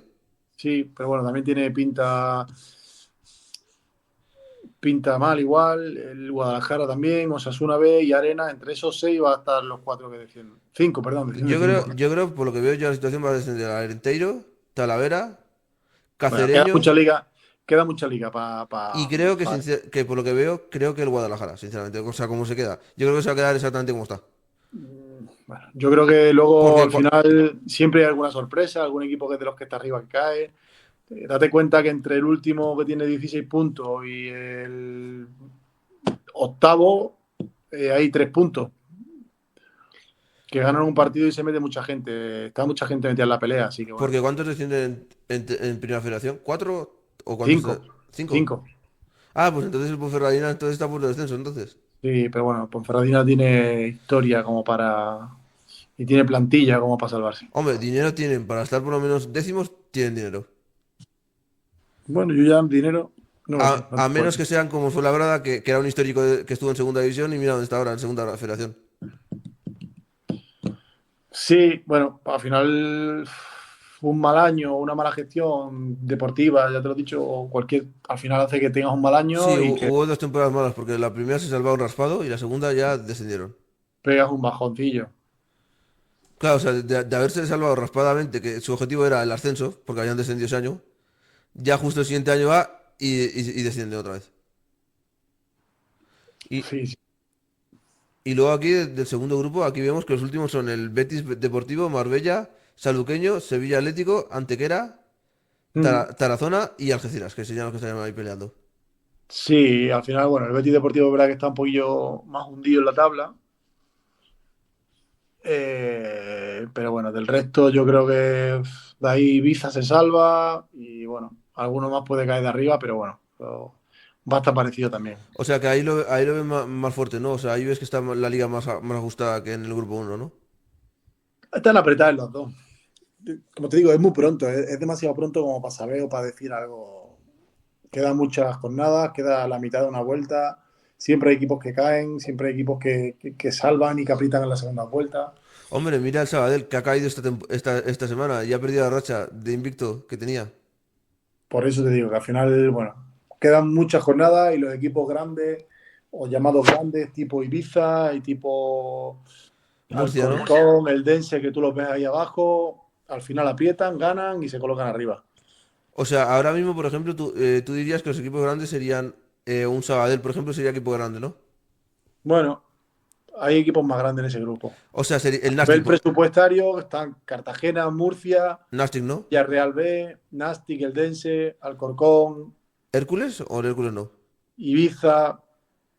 sí, pero bueno, también tiene pinta mal igual, el Guadalajara también, Osasuna B y Arena, entre esos seis va a estar los cuatro que defienden. Cinco, perdón, defienden cinco. Yo creo, por lo que veo, ya la situación va a descender a Arenteiro, Talavera, Bueno, Cacereño queda mucha liga para y creo que, que por lo que veo, creo que el Guadalajara, sinceramente. O sea, cómo se queda. Yo creo que se va a quedar exactamente como está. bueno, yo creo que luego Porque al final siempre hay alguna sorpresa, algún equipo que es de los que está arriba que cae. Date cuenta que entre el último que tiene 16 puntos y el octavo hay 3 puntos. Que ganan un partido y se mete mucha gente. Está mucha gente metida en la pelea, así que bueno. Porque ¿cuántos descienden en Primera Federación? ¿Cuatro? ¿O cuántos? Cinco. ¿Cinco? Cinco. Ah, pues entonces el Ponferradina entonces está por el descenso, entonces. Sí, pero bueno, Ponferradina tiene historia como para. Y tiene plantilla como para salvarse. Hombre, dinero tienen, para estar por lo menos décimos, tienen dinero. Bueno, yo ya dinero no lo sé. No A te puedo menos que decir. sean como Fuenlabrada, que era un histórico que estuvo en segunda división y mira dónde está ahora, en segunda federación. Sí, bueno, al final un mal año, una mala gestión deportiva, ya te lo he dicho, o cualquier, al final hace que tengas un mal Sí, año y que hubo 2 temporadas malas, porque la primera se salvaron raspado y la segunda ya descendieron. pegas un bajoncillo. Claro, o sea, de haberse salvado raspadamente, que su objetivo era el ascenso, porque habían descendido ese año, ya justo el siguiente año va y desciende otra vez. Y, Sí, sí. y luego aquí, del segundo grupo, aquí vemos que los últimos son el Betis Deportivo, Marbella, Saluqueño, Sevilla Atlético, Antequera, Mm. Tarazona y Algeciras, que serían los que estarían ahí peleando. Sí, al final, bueno, el Betis Deportivo es verdad que está un poquillo más hundido en la tabla. Pero bueno, del resto yo creo que de ahí Ibiza se salva y bueno, alguno más puede caer de arriba, pero bueno, va a estar parecido también. O sea que ahí lo ven más, fuerte, ¿no? O sea, ahí ves que está la liga más ajustada que en el grupo uno, ¿no? Están apretados los dos. Como te digo, es muy pronto, es demasiado pronto como para saber o para decir algo. Quedan muchas jornadas, queda la mitad de una vuelta. Siempre hay equipos que caen, siempre hay equipos que salvan y que aprietan en la segunda vuelta. Hombre, mira el Sabadell, que ha caído esta semana y ha perdido la racha de invicto que tenía. Por eso te digo que al final, bueno, quedan muchas jornadas y los equipos grandes o llamados grandes, tipo Ibiza y tipo Murcia, ¿no? Alcorcón, el Dense, que tú los ves ahí abajo, al final aprietan, ganan y se colocan arriba. O sea, ahora mismo, por ejemplo, tú dirías que los equipos grandes serían un Sabadell, por ejemplo, sería equipo grande, ¿no? Bueno, hay equipos más grandes en ese grupo. O sea, sería el A Nastic, nivel presupuestario están Cartagena, Murcia, Nastic, ¿no? Villarreal B, Nastic, el Dense, Alcorcón, ¿Hércules o el Hércules no? Ibiza,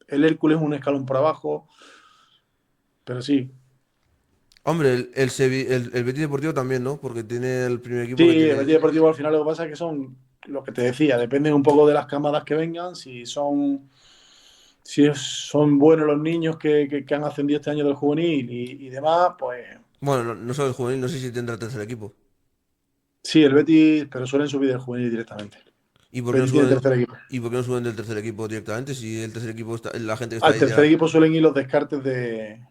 el Hércules un escalón por abajo, pero sí. Hombre, el Betis Deportivo también, ¿no? Porque tiene el primer equipo que Sí, el Betis tiene. Deportivo al final lo que pasa es que son lo que te decía, dependen un poco de las camadas que vengan, si son buenos los niños que han ascendido este año del juvenil y demás, pues Bueno, no solo el juvenil, no sé si tendrá tercer equipo. sí, el Betis, pero suelen subir del juvenil directamente. ¿Y por qué no Betis tiene suben, tercer equipo. y por qué no suben del tercer equipo directamente? Si el tercer equipo está, la gente que está Al ahí tercer ya. equipo suelen ir los descartes de.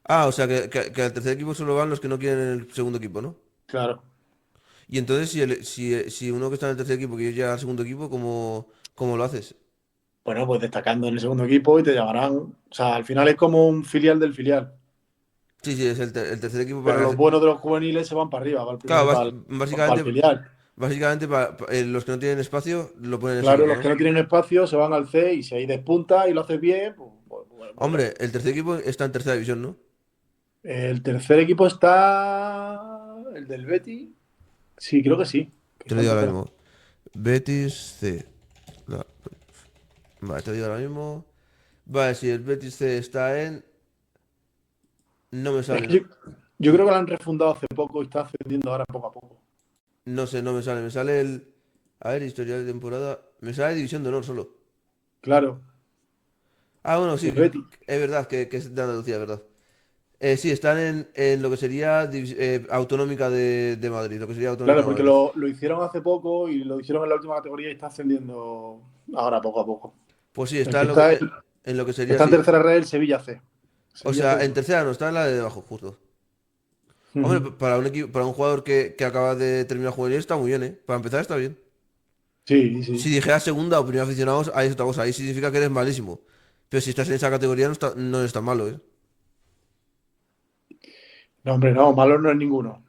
Ah, o sea que al tercer equipo solo van los que no quieren el segundo equipo, ¿no? Claro. Y entonces, si uno que está en el tercer equipo quiere llegar al segundo equipo, ¿cómo lo haces? Bueno, pues destacando en el segundo equipo y te llamarán. O sea, al final es como un filial del filial. Sí, sí, es el tercer equipo Pero para... los buenos de los juveniles se van para arriba, para el Claro, primer, para el básicamente, filial. básicamente los que no tienen espacio lo ponen en ese Claro, equipo, los que ¿no? no tienen espacio se van al C y si ahí despunta y lo haces bien, pues bueno. Hombre, el tercer equipo está en tercera división, ¿no? El tercer equipo está el del Betis. Sí, creo que sí, que Te lo está en digo ahora tercera. mismo. Betis C. La- Vale, te lo digo ahora mismo. Vale, si el Betis C está en... No me Es sale, que ¿no? yo creo que lo han refundado hace poco y está ascendiendo ahora poco a poco. No sé, no me sale. Me sale el... A ver, historial de temporada. Me sale División de Honor solo. Claro, Ah, bueno, sí, el Betis. es verdad que es de Andalucía, es verdad. Sí, están en lo que sería Autonómica de Madrid, lo que sería Autonómica Claro, de porque Madrid. lo hicieron hace poco y lo hicieron en la última categoría y está ascendiendo ahora poco a poco. Pues sí, El está que en lo que sería está en así. tercera red el Sevilla C. O Sevilla sea, C. en tercera no, está en la de debajo, justo. Hombre, Ujú. para un equipo, para un jugador que acaba de terminar juvenil está muy bien, ¿eh? Para empezar está bien. Sí, Si sí. dijeras segunda o primera aficionados, ahí es otra cosa. Ahí significa que eres malísimo. Pero si estás en esa categoría no eres tan malo, ¿eh? No, hombre, no, malo no es ninguno.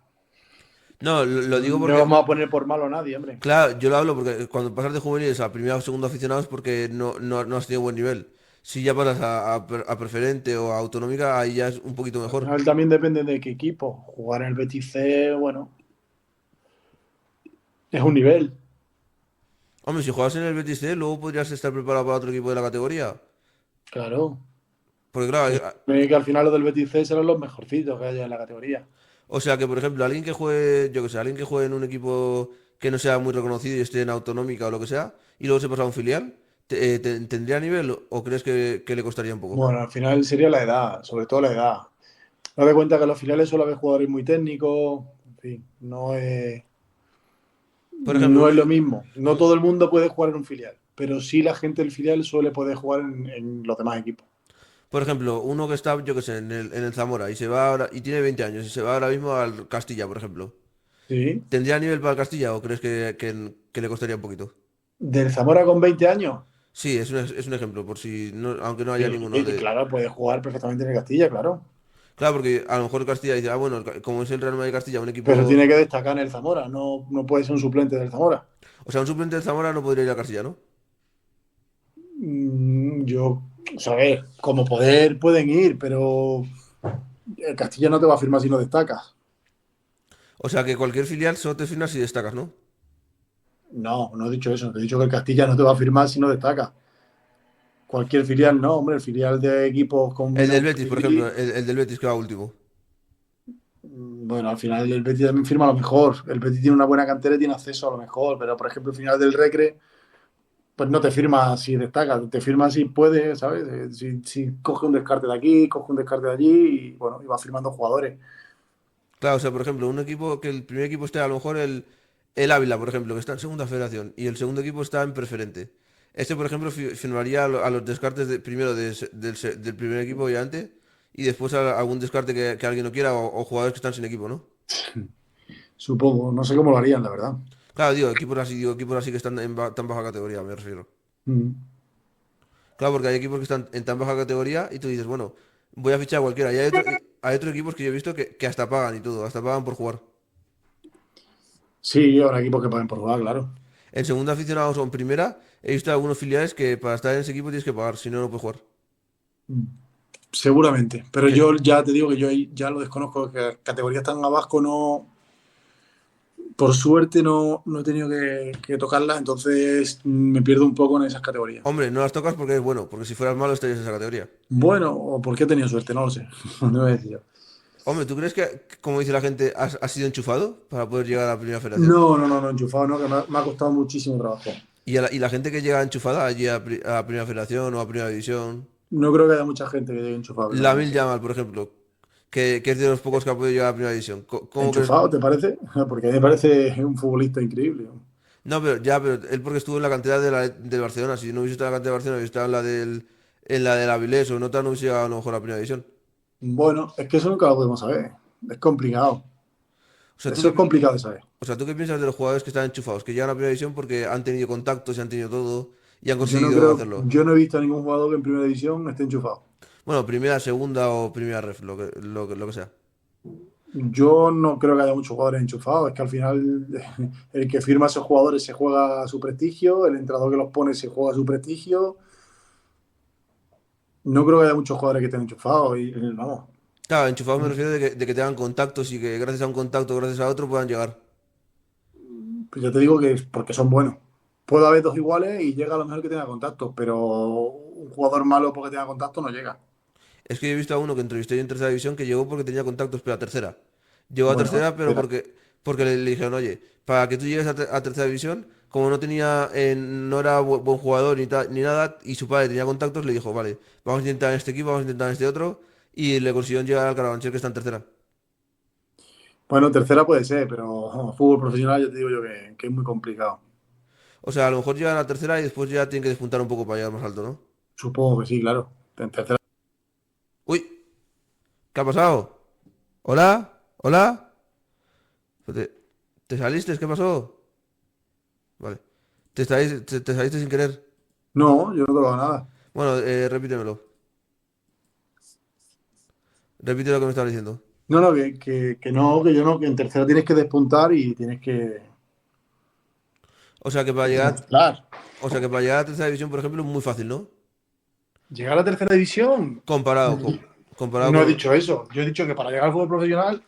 No, lo digo No porque, vamos a poner por malo a nadie, hombre. claro, yo lo hablo porque cuando pasas de juveniles a primera o segunda aficionados es porque no has tenido buen nivel. Si ya pasas a preferente o a autonómica, ahí ya es un poquito Al mejor. final también depende de qué equipo. Jugar en el Betis C, bueno, es un nivel. Hombre, si juegas en el Betis C, luego podrías estar preparado para otro equipo de la categoría. Claro. Porque claro, Que al final los del Betis C serán los mejorcitos que haya en la categoría. o sea que por ejemplo, alguien que juegue, yo que sé, alguien que juegue en un equipo que no sea muy reconocido y esté en autonómica o lo que sea, y luego se pasa a un filial, ¿tendría nivel o crees que le costaría un poco? Bueno, al final sería la edad, sobre todo la edad. No de cuenta que en los filiales suele haber jugadores muy técnicos. En fin, Por ejemplo, no es lo mismo. No un- todo el mundo puede jugar en un filial, pero sí la gente del filial suele poder jugar en los demás equipos. por ejemplo, uno que está, yo que sé, en el Zamora y se va ahora, y tiene 20 años y se va ahora mismo al Castilla, por ejemplo. Sí. ¿Tendría nivel para el Castilla o crees que le costaría un poquito? Del Zamora con 20 años. Sí, es un ejemplo, por si no, aunque no haya Sí, ninguno de. claro, puede jugar perfectamente en el Castilla, claro. Claro, porque a lo mejor Castilla dice, ah, bueno, como es el Real Madrid Castilla, un Pero equipo. tiene que destacar en el Zamora, no puede ser un suplente del Zamora. O sea, un suplente del Zamora no podría ir a Castilla, ¿no? O sea, a ver, como poder pueden ir, pero el Castilla no te va a firmar si no destacas. O sea, que cualquier filial solo te firma si destacas, ¿no? No, no he dicho eso, te he dicho que el Castilla no te va a firmar si no destacas. Cualquier filial no, hombre, el filial de equipos con El del menos Betis, por ejemplo, prestigio. el del Betis que va último. Bueno, al final el Betis también firma a lo mejor. El Betis tiene una buena cantera y tiene acceso a lo mejor, pero por ejemplo, el final del Recre, pues no te firma si destacas, te firma si puede, ¿sabes? Si coge un descarte de aquí, coge un descarte de allí y bueno, y va firmando jugadores. Claro, o sea, por ejemplo, un equipo que el primer equipo esté a lo mejor el Ávila, por ejemplo, que está en segunda federación y el segundo equipo está en preferente. Este, por ejemplo, firmaría a los descartes primero del primer equipo y antes y después a algún descarte que alguien no quiera o jugadores que están sin equipo, ¿no? Supongo, no sé cómo lo harían, la verdad. Claro, digo, equipos así que están en tan baja categoría, me refiero. Mm. Claro, porque hay equipos que están en tan baja categoría y tú dices, bueno, voy a fichar a cualquiera. Y hay otros equipos que yo he visto que hasta pagan y todo, hasta pagan por jugar. Sí, habrá equipos que paguen por jugar, claro. En segunda aficionados o en primera, he visto algunos filiales que para estar en ese equipo tienes que pagar, si no, no puedes jugar. Mm. Seguramente, pero Que, yo ya te digo que yo ahí ya lo desconozco, que categorías tan abajo no, por suerte no he tenido que tocarlas, entonces me pierdo un poco en esas categorías. hombre, no las tocas porque es bueno, porque si fueras malo estarías en esa categoría. Bueno, o porque he tenido suerte, no lo sé. No voy a decir yo. Hombre, ¿tú crees que, como dice la gente, has sido enchufado para poder llegar a la primera federación? No, enchufado, no, que me ha costado muchísimo trabajo. Y la gente que llega enchufada allí a primera federación o a primera división, No creo que haya mucha gente que llegue enchufado a primera Lamil división. Yamal, por ejemplo, que es de los pocos que ha podido llegar a primera división. ¿Cómo crees? ¿Enchufado, te parece? Porque a mí me parece un futbolista increíble. No, pero él porque estuvo en la cantera del Barcelona. Si no hubiese estado en la cantera del Barcelona, hubiese estado en la del Avilés o no, no hubiese llegado a lo mejor a primera división. Bueno, es que eso nunca lo podemos saber. Es complicado. O sea, ¿tú Eso qué, es complicado de saber. o sea, ¿tú qué piensas de los jugadores que están enchufados, que llegan a primera división porque han tenido contactos y han tenido todo y han Yo no conseguido creo, hacerlo? yo no he visto a ningún jugador que en primera división esté enchufado. Bueno, primera, segunda o primera ref, lo que sea. Yo no creo que haya muchos jugadores enchufados. Es que al final el que firma a esos jugadores se juega su prestigio, el entrenador que los pone se juega su prestigio. No creo que haya muchos jugadores que estén enchufados. Y vamos, Claro, enchufados me refiero de que tengan contactos y que gracias a un contacto, gracias a otro, puedan llegar. pues yo te digo que es porque son buenos. Puede haber dos iguales y llega a lo mejor que tenga contactos, pero un jugador malo porque tenga contactos no llega. Es que yo he visto a uno que entrevisté yo en tercera división que llegó porque tenía contactos, pero a tercera. Llegó a Bueno, tercera, pero porque le dijeron, oye, para que tú llegues a tercera división, como no tenía, no era buen jugador ni nada, y su padre tenía contactos, le dijo, vale, vamos a intentar en este equipo, vamos a intentar en este otro, y le consiguieron llegar al Carabanchel que está en tercera. bueno, tercera puede ser, pero fútbol profesional ya te digo yo que es muy complicado. O sea, a lo mejor llegan a tercera y después ya tienen que despuntar un poco para llegar más alto, ¿no? Supongo que sí, claro. En tercera. Uy, ¿qué ha pasado? ¿Hola? ¿Hola? ¿Te, te saliste? ¿Qué pasó? Vale. Te saliste sin querer. No, yo no he tocado nada. Bueno, repítemelo. Repite lo que me estabas diciendo. No, no, que no, que yo no, que en tercera tienes que despuntar y tienes O sea que para que llegar, demostrar. o sea que para llegar a tercera división, por ejemplo, es muy fácil, ¿no? Llegar a la tercera división, Comparado no he con. dicho eso. Yo he dicho que para llegar al fútbol profesional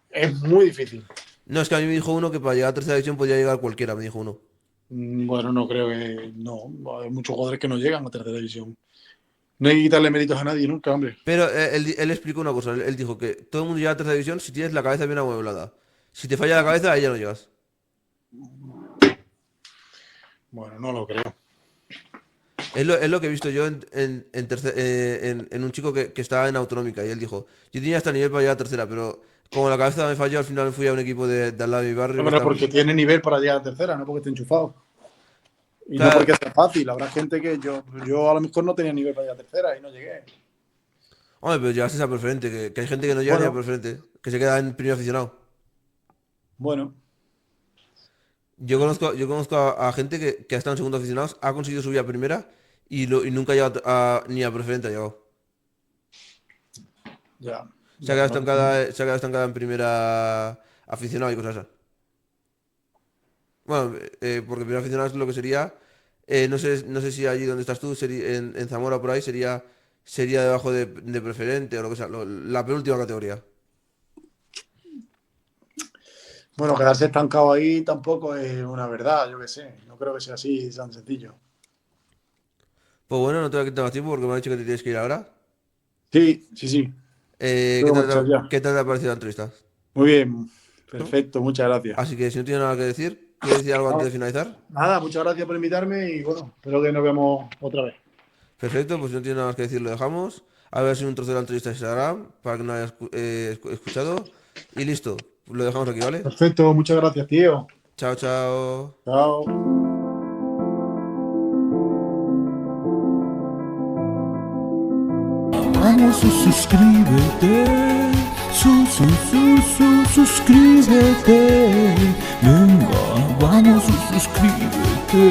es muy difícil. No, es que a mí me dijo uno que para llegar a tercera división podía llegar cualquiera, me dijo uno. Bueno, no creo que. No, hay muchos jugadores que no llegan a tercera división. No hay que quitarle méritos a nadie nunca, hombre. Pero él explicó una cosa, él dijo que todo el mundo llega a tercera división si tienes la cabeza bien amueblada. Si te falla la cabeza, ahí ya no llegas. Bueno, no lo creo. Es lo que he visto yo en un chico que estaba en autonómica y él dijo, yo tenía hasta nivel para llegar a tercera, pero como la cabeza me falló, al final me fui a un equipo de al lado de mi barrio que Hombre, está. porque tiene nivel para llegar a tercera, no porque esté enchufado. Y no Claro, porque sea fácil. Habrá gente que yo a lo mejor no tenía nivel para llegar a tercera y no llegué. hombre, pero llegaste a preferente, que hay gente que no llega ni a Bueno, preferente, que se queda en primer aficionado. bueno. Yo conozco a gente que ha estado en segundo aficionados, ha conseguido subir a primera y nunca ha llegado ni a preferente ha llegado. Ya. Se ha Bueno, quedado no, estancada, se ha quedado estancada en primera aficionado y cosas así. Bueno, porque primera aficionado es lo que sería, no sé si allí donde estás tú, en Zamora por ahí, sería debajo de preferente o lo que sea, la penúltima categoría. bueno, quedarse estancado ahí tampoco es una verdad, yo qué sé. No creo que sea así tan sencillo. Pues bueno, no te voy a quitar más tiempo porque me han dicho que te tienes que ir ahora. Sí, sí, sí. ¿Qué Tengo que tal, marchar ya. qué tal te ha parecido la entrevista? Muy bien. ¿No? Perfecto, muchas gracias. Así que si no tienes nada que decir, ¿quieres decir algo antes de finalizar? Nada, muchas gracias por invitarme y bueno, espero que nos veamos otra vez. Perfecto, pues si no tienes nada más que decir, lo dejamos. A ver si un trozo de la entrevista en Instagram para que no hayas escuchado. Y listo, lo dejamos aquí, ¿vale? Perfecto, muchas gracias, tío. Chao, chao. Chao. Vamos, suscríbete, suscríbete, venga, vamos, suscríbete.